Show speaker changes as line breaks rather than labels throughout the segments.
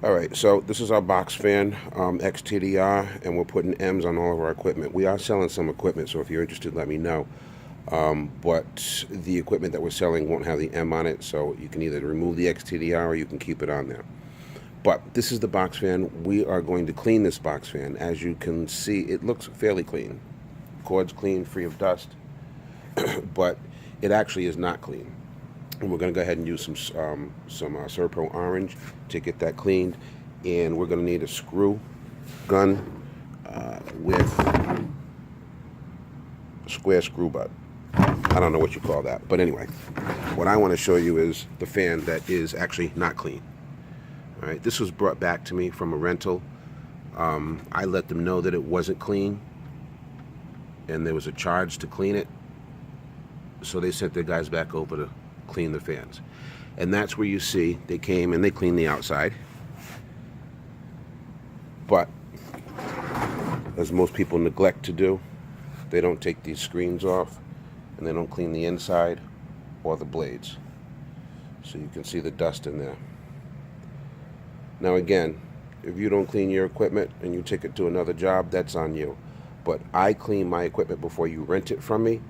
Alright, so this is our box fan, XTDR, and we're putting M's on all of our equipment. We are selling some equipment, so if you're interested, let me know. But the equipment that we're selling won't have the M on it, so you can either remove the XTDR or you can keep it on there. But this is the box fan. We are going to clean this box fan. As you can see, it looks fairly clean. Cord's clean, free of dust, but it actually is not clean. And we're going to go ahead and use some Servpro orange to get that cleaned. And we're going to need a screw gun with a square screw butt. I don't know what you call that. But anyway, what I want to show you is the fan that is actually not clean. All right, this was brought back to me from a rental. I let them know that it wasn't clean, and there was a charge to clean it. So they sent their guys back over to clean the fans. And that's where you see they came and they cleaned the outside. But as most people neglect to do, they don't take these screens off and they don't clean the inside or the blades. So you can see the dust in there. Now again, if you don't clean your equipment and you take it to another job, that's on you. But I clean my equipment before you rent it from me,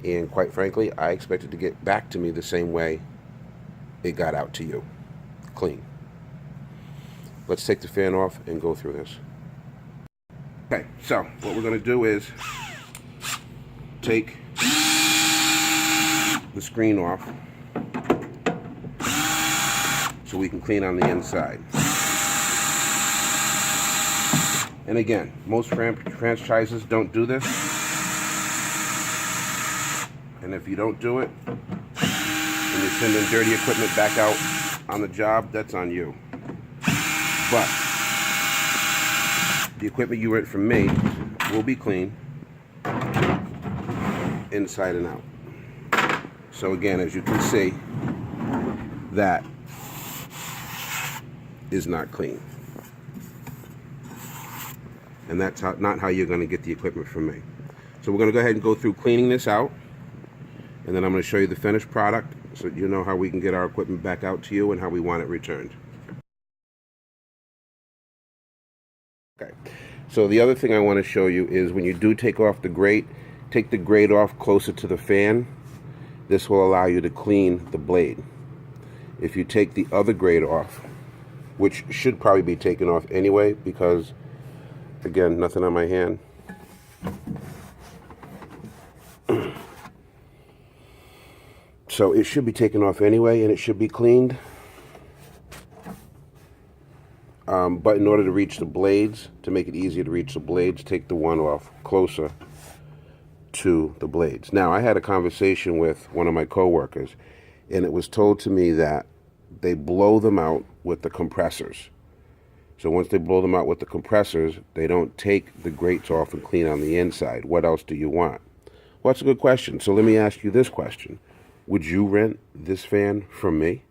and quite frankly, I expect it to get back to me the same way it got out to you, clean. Let's take the fan off and go through this. Okay, so what we're going to do is take the screen off so we can clean on the inside. And again, most franchises don't do this. And if you don't do it, and you're sending dirty equipment back out on the job, that's on you. But the equipment you rent from me will be clean inside and out. So again, as you can see, that is not clean. And that's not how you're going to get the equipment from me. So we're going to go ahead and go through cleaning this out. And then I'm going to show you the finished product so you know how we can get our equipment back out to you and how we want it returned. Okay, so the other thing I want to show you is when you do take off the grate, take the grate off closer to the fan. This will allow you to clean the blade. If you take the other grate off, which should probably be taken off anyway because, again, nothing on my hand. So it should be taken off anyway, and it should be cleaned. But in order to reach the blades, to make it easier to reach the blades, take the one off closer to the blades. Now, I had a conversation with one of my coworkers, and it was told to me that they blow them out with the compressors. So once they blow them out with the compressors, they don't take the grates off and clean on the inside. What else do you want? Well, that's a good question. So let me ask you this question. Would you rent this fan from me?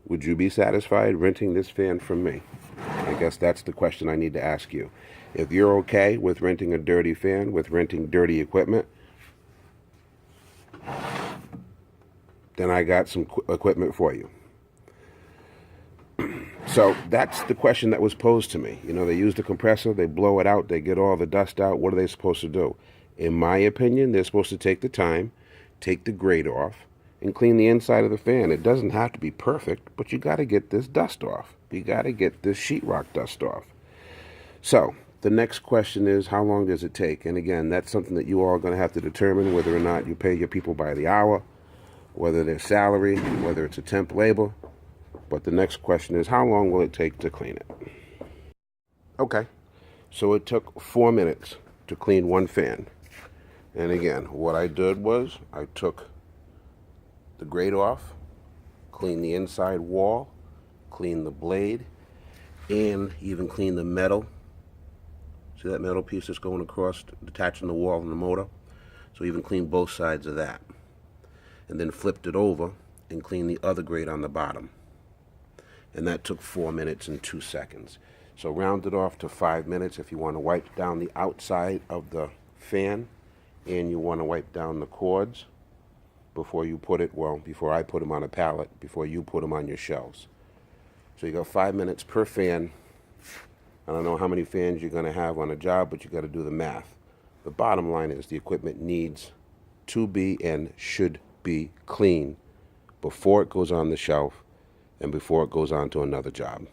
Would you be satisfied renting this fan from me? I guess that's the question I need to ask you. If you're okay with renting a dirty fan, with renting dirty equipment, then I got some equipment for you. So that's the question that was posed to me. You know, they use the compressor, they blow it out, they get all the dust out. What are they supposed to do? In my opinion, they're supposed to take the time, take the grate off, and clean the inside of the fan. It doesn't have to be perfect, but you got to get this dust off. You got to get this sheetrock dust off. So the next question is, how long does it take? And again, that's something that you all are going to have to determine, whether or not you pay your people by the hour, whether they're salary, whether it's a temp labor. But the next question is, how long will it take to clean it? Okay, so it took 4 minutes to clean one fan. And again, what I did was I took the grate off, cleaned the inside wall, cleaned the blade, and even cleaned the metal. See that metal piece that's going across, detaching the wall and the motor? So even cleaned both sides of that. And then flipped it over and cleaned the other grate on the bottom. And that took 4 minutes and 2 seconds. So round it off to 5 minutes if you want to wipe down the outside of the fan, and you want to wipe down the cords before you put it, well, before I put them on a pallet, before you put them on your shelves. So you got 5 minutes per fan. I don't know how many fans you're going to have on a job, but you got to do the math. The bottom line is the equipment needs to be and should be clean before it goes on the shelf and before it goes on to another job.